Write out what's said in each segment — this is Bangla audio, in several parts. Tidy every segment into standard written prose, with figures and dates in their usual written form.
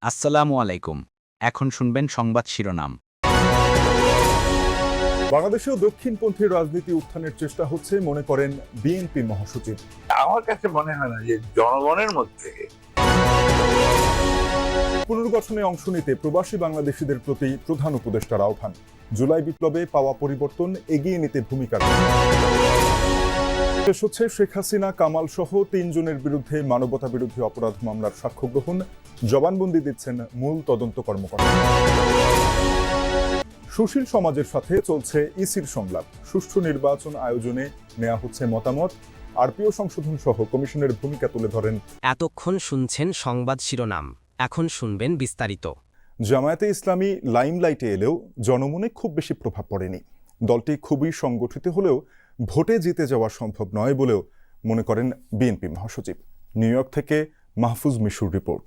আসসালামু আলাইকুম। এখন শুনবেন সংবাদ শিরোনাম। বাংলাদেশেও দক্ষিণপন্থী রাজনীতি উত্থানের চেষ্টা হচ্ছে মনে করেন বিএনপি মহাসচিব। আমার কাছে মনে হয় না যে জনগণের মধ্যে পুনর্গঠনে অংশ নিতে প্রবাসী বাংলাদেশিদের প্রতি প্রধান উপদেষ্টার আহ্বান। জুলাই বিপ্লবে পাওয়া পরিবর্তন এগিয়ে নিতে ভূমিকা শেষ হচ্ছে শেখ হাসিনা কামাল সহ ৩ জনের বিরুদ্ধে মানবতা বিরোধী অপরাধ মামলার সাক্ষ্য গ্রহণ, জবানবন্দি দিচ্ছেন মূল তদন্ত কর্মকর্তা। সুশীল সমাজের সাথে চলছে ইসির সংলাপ, সুষ্ঠু নির্বাচন আয়োজনে নেওয়া হচ্ছে মতামত, আরপিও সংশোধন সহ কমিশনের ভূমিকা তুলে ধরেন। এতক্ষণ শুনছেন সংবাদ শিরোনাম, এখন শুনবেন বিস্তারিত। জামায়াতে ইসলামী লাইমলাইটে এলেও জনমনে খুব বেশি প্রভাব পড়েনি। দলটি খুবই সংগঠিত হলেও ভোটে জিতে যাওয়া সম্ভব নয় বলেও মনে করেন বিএনপি মহাসচিব। নিউ ইয়র্ক থেকে মাহফুজ মিশুর রিপোর্ট।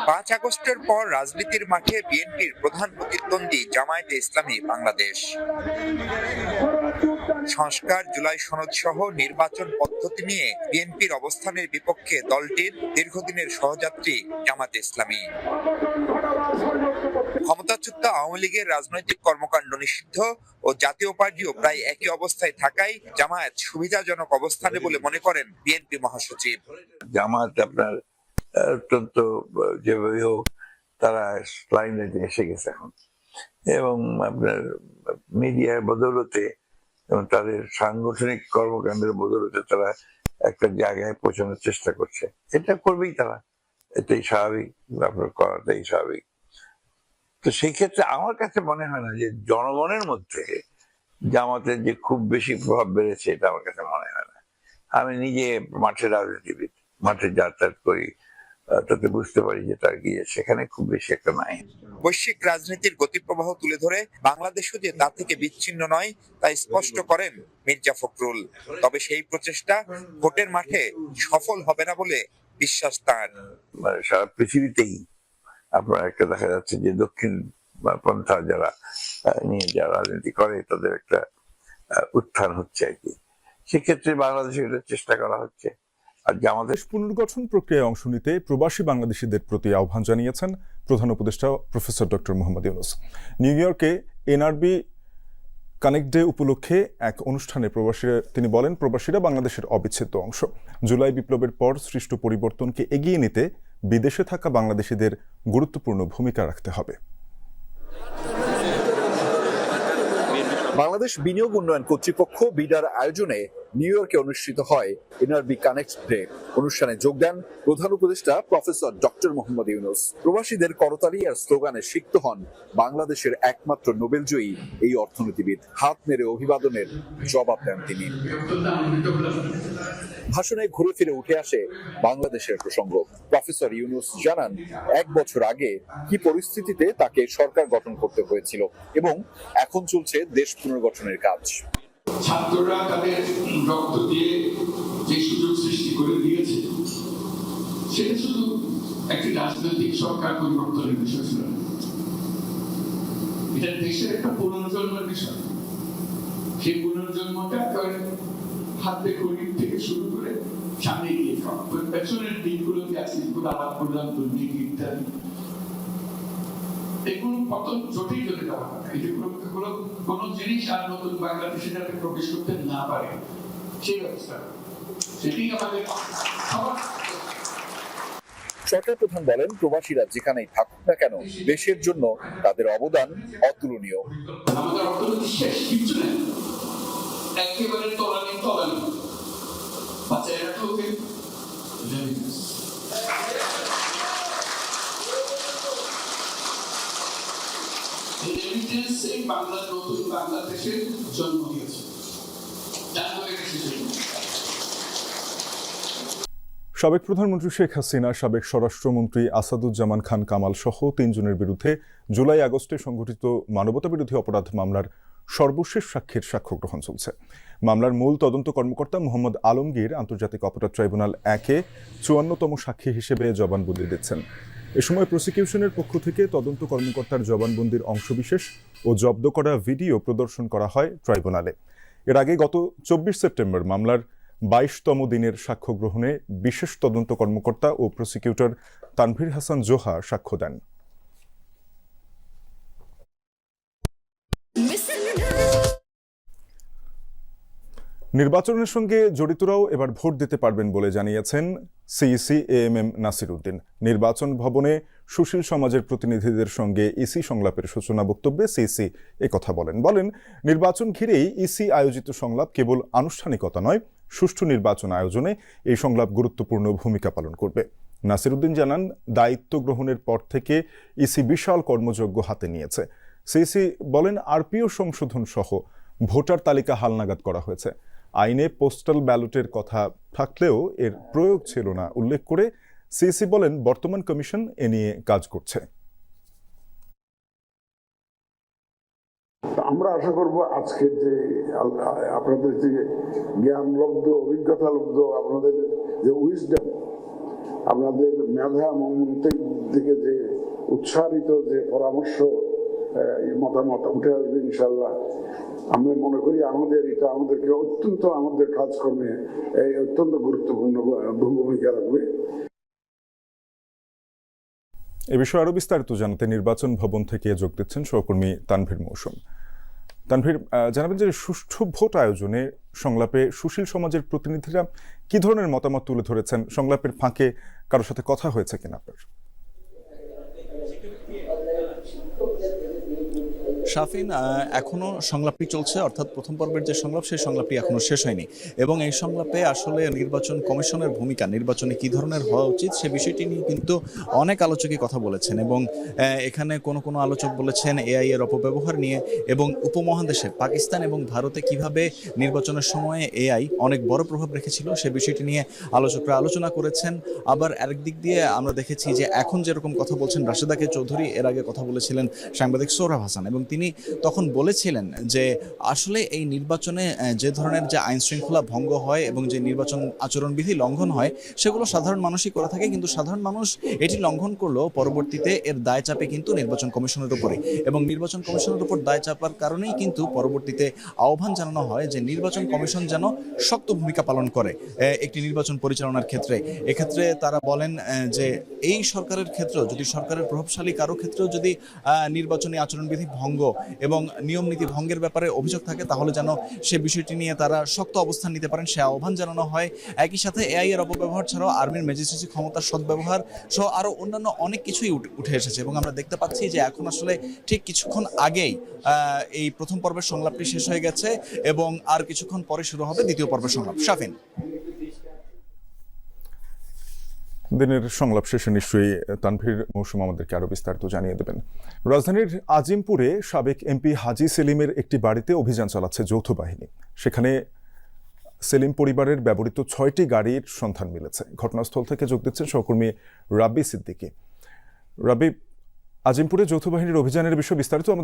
৫ আগস্টের পর রাজনীতির মাঠে বিএনপির প্রধান প্রতিদ্বন্দ্বী জামায়াতে ইসলামী বাংলাদেশ। সংস্কার, জুলাই সনদ সহ নির্বাচন পদ্ধতি নিয়ে বিএনপির অবস্থানের বিপক্ষে দলটির দীর্ঘদিনের সহযাত্রী জামায়াতে ইসলামী। ক্ষমতাচ্যুত আওয়ামী লীগের রাজনৈতিক কর্মকাণ্ড নিষিদ্ধ ও জাতীয় পার্টিও প্রায় একই অবস্থায় থাকায় জামায়াত সুবিধাজনক অবস্থানে বলে মনে করেন বিএনপি মহাসচিব। জামাত আপনার অত্যন্ত যেভাবে হোক তারা লাইমলাইটে এসে গেছে এখন, এবং আপনার মিডিয়ার বদৌলতে এবং তাদের সাংগঠনিক কর্মকাণ্ডের বদৌলতে তারা একটা জায়গায় পৌঁছানোর চেষ্টা করছে। এটা করবেই তারা, এটাই স্বাভাবিক, আপনার করাটাই স্বাভাবিক। তো সেই ক্ষেত্রে আমার কাছে মনে হয় না যে জনগণের মধ্যে জামাতের যে খুব বেশি প্রভাব বেড়েছে, এটা আমার কাছে মনে হয় না। আমি নিজে মাঠের রাজনীতিবিদ, মাঠে যাতায়াত করি, তাতে বুঝতে পারি যে তার গিয়ে সেখানে খুব বেশি একটা নাই। বৈশ্বিক রাজনীতির গতিপ্রবাহ তুলে ধরে বাংলাদেশও যে তা থেকে বিচ্ছিন্ন নয় তা স্পষ্ট করেন মির্জা ফখরুল। তবে সেই প্রচেষ্টা ভোটের মাঠে সফল হবে না বলে বিশ্বাস তার। মানে সারা পৃথিবীতেই আপনার একটা দেখা যাচ্ছে যে দক্ষিণ পন্থা যারা নিয়ে যারা রাজনীতি করে তাদের একটা উত্থান হচ্ছে আর কি। সেক্ষেত্রে বাংলাদেশে এটা চেষ্টা করা হচ্ছে। আর দেশ পুনর্গঠন প্রক্রিয়ায় অংশ নিতে প্রবাসী বাংলাদেশিদের প্রতি আহ্বান জানিয়েছেন প্রধান উপদেষ্টা professor doctor Mohammad Yunus. New ইয়র্কে এনআরবি কানেক্ট ডে উপলক্ষে এক অনুষ্ঠানে তিনি বলেন, প্রবাসীরা বাংলাদেশের অবিচ্ছেদ্য অংশ। জুলাই বিপ্লবের পর সৃষ্ট পরিবর্তনকে এগিয়ে নিতে বিদেশে থাকা বাংলাদেশিদের গুরুত্বপূর্ণ ভূমিকা রাখতে হবে। বাংলাদেশ বিনিয়োগ উন্নয়ন কর্তৃপক্ষ বিডার আয়োজনে নিউ ইয়র্কে অনুষ্ঠিত হয় এনআরবি কানেক্ট ডে। অনুষ্ঠানে যোগ দেন প্রধান উপদেষ্টা প্রফেসর ডক্টর মোহাম্মদ ইউনূস। প্রবাসীদের করতালি আর স্লোগানে সিক্ত হন বাংলাদেশের একমাত্র নোবেলজয়ী এই অর্থনীতিবিদ। হাত নেড়ে অভিবাদনের জবাব দেন তিনি। ভাষণে ঘুরে ফিরে উঠে আসে বাংলাদেশের প্রসঙ্গ। প্রফেসর ইউনূস জানান, 1 বছর আগে কি পরিস্থিতিতে তাকে সরকার গঠন করতে হয়েছিল এবং এখন চলছে দেশ পুনর্গঠনের কাজ। ছাত্ররা তাদের রক্ত দিয়ে যে সুযোগ সৃষ্টি করে দিয়েছে, সেটা শুধু একটি রাজনৈতিক সরকার পরিবর্তনের বিষয় ছিল না, এটা দেশের একটা পুনর্জন্মের বিষয়। সেই পুনর্জন্মটা হাতে খড়ির থেকে শুরু করে সামনে গিয়ে পেছনের দিকগুলোকে আজকে আলাপ করলাম, দুর্নীতি ইত্যাদি, এগুলো কত জটিল জটিল দেওয়া হয়। এগুলো কোনো জিনিস আর নতুন বাংলাদেশে যাতে প্রবেশ করতে না পারে সেই ব্যবস্থা, সেটি আমাদের সরকার প্রধান বলেন, প্রবাসীরা যেখানেই থাকুক না কেন দেশের জন্য তাদের অবদান অতুলনীয়। আমাদের অর্থনীতি শেষ, কিছু নেই, একেবারে তলানি বাচ্চারা কাউকে নতুন বাংলাদেশের জন্ম দিয়েছে। সাবেক প্রধানমন্ত্রী শেখ হাসিনা, সাবেক স্বরাষ্ট্রমন্ত্রী আসাদুজ্জামান খান কামাল সহ 3 জনের বিরুদ্ধে জুলাই আগস্টে সংঘটিত মানবতা বিরোধী অপরাধ মামলার সর্বশেষ সাক্ষীর সাক্ষ্য গ্রহণ চলছে। মামলার মূল তদন্ত কর্মকর্তা মোহাম্মদ আলমগীর আন্তর্জাতিক অপরাধ ট্রাইব্যুনাল 1-এ 54তম সাক্ষী হিসেবে জবানবন্দি দিচ্ছেন। এ সময় প্রসিকিউশনের পক্ষ থেকে তদন্ত কর্মকর্তার জবানবন্দির অংশবিশেষ ও জব্দ করা ভিডিও প্রদর্শন করা হয় ট্রাইব্যুনালে। এর আগে গত 24 সেপ্টেম্বর মামলার 22তম দিনের সাক্ষ্য গ্রহণে বিশেষ তদন্ত কর্মকর্তা ও প্রসিকিউটর তানভীর হাসান জোহা সাক্ষ্য দেন। নির্বাচনের সঙ্গে জড়িতরাও এবার ভোট দিতে পারবেন বলে জানিয়েছেন সিইসি এএমএম নাসির উদ্দিন। নির্বাচন ভবনে সুশীল সমাজের প্রতিনিধিদের সঙ্গে ইসি সংলাপের সূচনা বক্তব্যে সিইসি একথা বলেন নির্বাচন ঘিরেই ইসি আয়োজিত সংলাপ কেবল আনুষ্ঠানিকতা নয়, সুষ্ঠু নির্বাচন আয়োজনে এই সংলাপ গুরুত্বপূর্ণ ভূমিকা পালন করবে। নাসির উদ্দিন জানান, দায়িত্ব গ্রহণের পর থেকে ইসি বিশাল কর্মযজ্ঞ হাতে নিয়েছে। সিইসি বলেন, আরপিও সংশোধন সহ ভোটার তালিকা হালনাগাদ করা হয়েছে। আইনে পোস্টাল ব্যালটের কথা থাকলেও এর প্রয়োগ ছিল না উল্লেখ করে সিইসি বলেন, বর্তমান কমিশন এ নিয়ে কাজ করছে। আমরা আশা করব আজকের যে আপনাদের যে জ্ঞানলব্ধ, অভিজ্ঞতালব্ধ, আপনাদের যে উইজডম, আপনাদের মেধা মন্ত্রের দিকে যে উৎসাহিত যে পরামর্শ, মতামত উঠে আসবে ইনশাল্লাহ। আমি মনে করি এটা আমাদেরকে অত্যন্ত, আমাদের কাজকর্মে এই অত্যন্ত গুরুত্বপূর্ণ ভূমিকা রাখবে। এ বিষয়ে আরো বিস্তারিত জানাতে নির্বাচন ভবন থেকে যোগ দিচ্ছেন সহকর্মী তানভীর মৌসুম। তানভীর, জানাবেন যে সুষ্ঠু ভোট আয়োজনে সংলাপে সুশীল সমাজের প্রতিনিধিরা কি ধরনের মতামত তুলে ধরেছেন? সংলাপের ফাঁকে কারোর সাথে কথা হয়েছে কিনা আপনার? শাফিন, এখনো সংলাপটি চলছে, অর্থাৎ প্রথম পর্বের যে সংলাপ সেই সংলাপটি এখনো শেষ হয়নি এবং এই সংলাপে আসলে নির্বাচন কমিশনের ভূমিকা, নির্বাচনে কি ধরনের হওয়া উচিত সে বিষয়টি নিয়ে কিন্তু অনেক আলোচকই কথা বলেছেন এবং এখানে কোনো আলোচক বলেছেন এআই এর অপব্যবহার নিয়ে এবং উপমহাদেশে পাকিস্তান এবং ভারতে কিভাবে নির্বাচনের সময়ে এআই অনেক বড় প্রভাব রেখেছিল সে বিষয়টি নিয়ে আলোচকরা আলোচনা করেছেন। আবার আরেক দিক দিয়ে আমরা দেখেছি যে এখন যেরকম কথা বলছেন রাশেদা কে চৌধুরী, এর আগে কথা বলেছিলেন সাংবাদিক সোহরাব হাসান এবং তিনি তখন বলেছিলেন যে আসলে এই নির্বাচনে যে ধরনের যে আইন শৃঙ্খলা ভঙ্গ হয় এবং যে নির্বাচন আচরণবিধি লঙ্ঘন হয় সেগুলো সাধারণ মানুষই করে থাকে, কিন্তু সাধারণ মানুষ এটি লঙ্ঘন করলেও পরবর্তীতে এর দায় চাপে কিন্তু নির্বাচন কমিশনের উপরে এবং নির্বাচন কমিশনের উপর দায় চাপার কারণেই কিন্তু পরবর্তীতে আহ্বান জানানো হয় যে নির্বাচন কমিশন যেন শক্ত ভূমিকা পালন করে একটি নির্বাচন পরিচালনার ক্ষেত্রে। এক্ষেত্রে তারা বলেন যে এই সরকারের ক্ষেত্রেও যদি সরকারের প্রভাবশালী কারো ক্ষেত্রেও যদি নির্বাচনী আচরণবিধি ভঙ্গ এবং নিয়ম নীতি ভঙ্গের ব্যাপারে অভিযোগ থাকে তাহলে যেন সে বিষয়টি নিয়ে তারা শক্ত অবস্থান নিতে পারেন সে আহ্বান জানানো হয়। একই সাথে এআই এর অপব্যবহার ছাড়াও আর্মির ম্যাজিস্ট্রেসি ক্ষমতার সদ্ব্যবহার সহ আরো অন্যান্য অনেক কিছুই উঠে এসেছে এবং আমরা দেখতে পাচ্ছি যে এখন আসলে ঠিক কিছুক্ষণ আগেই এই প্রথম পর্বের সংলাপটি শেষ হয়ে গেছে এবং আর কিছুক্ষণ পরে শুরু হবে দ্বিতীয় পর্বের সংলাপ। শাফিন, দিনের সংলাপ শেষে নিশ্চয়ই তানভীর মৌসুম আমাদেরকে আরো বিস্তারিত জানিয়ে দেবেন। রাজধানীর আজিমপুরে সাবেক এমপি হাজি সেলিমের একটি বাড়িতে অভিযান চালাচ্ছে যৌথ বাহিনী। সেখানে সেলিম পরিবারের ব্যবহৃত 6টি গাড়ির সন্ধান মিলেছে। ঘটনাস্থল থেকে যোগ দিচ্ছেন সহকর্মী রাব্বি সিদ্দিকী। রাব্বি, আজিমপুরে যৌথ বাহিনীর অভিযানের বিষয়ে বিস্তারিত